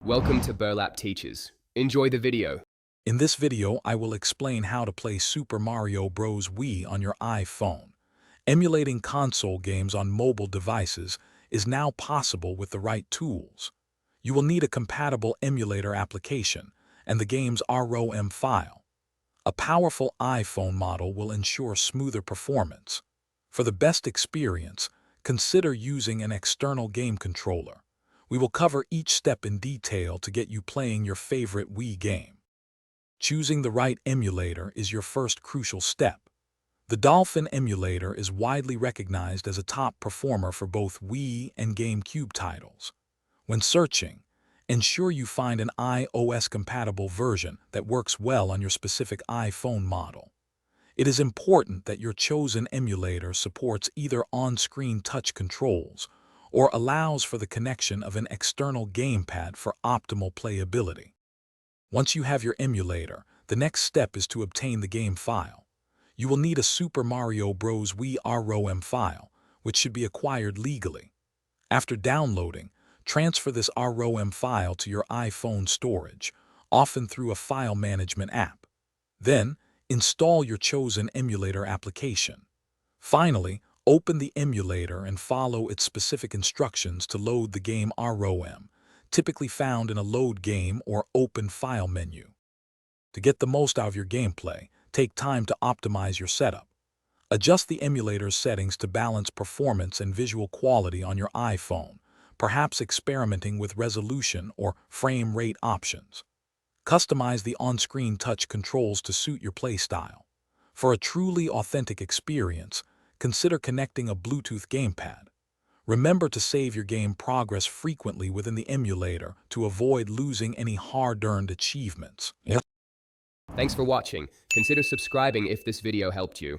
Welcome to Burlap Teachers. Enjoy the video. In this video, I will explain how to play Super Mario Bros. Wii on your iPhone. Emulating console games on mobile devices is now possible with the right tools. You will need a compatible emulator application and the game's ROM file. A powerful iPhone model will ensure smoother performance. For the best experience, consider using an external game controller. We will cover each step in detail to get you playing your favorite Wii game. Choosing the right emulator is your first crucial step. The Dolphin emulator is widely recognized as a top performer for both Wii and GameCube titles. When searching, ensure you find an iOS-compatible version that works well on your specific iPhone model. It is important that your chosen emulator supports either on-screen touch controls or allows for the connection of an external gamepad for optimal playability. Once you have your emulator, the next step is to obtain the game file. You will need a Super Mario Bros. Wii ROM file, which should be acquired legally. After downloading, transfer this ROM file to your iPhone storage, often through a file management app. Then, install your chosen emulator application. Finally, open the emulator and follow its specific instructions to load the game ROM, typically found in a Load Game or Open File menu. To get the most out of your gameplay, take time to optimize your setup. Adjust the emulator's settings to balance performance and visual quality on your iPhone, perhaps experimenting with resolution or frame rate options. Customize the on-screen touch controls to suit your playstyle. For a truly authentic experience, consider connecting a Bluetooth gamepad. Remember to save your game progress frequently within the emulator to avoid losing any hard-earned achievements. Thanks for watching. Consider subscribing if this video helped you.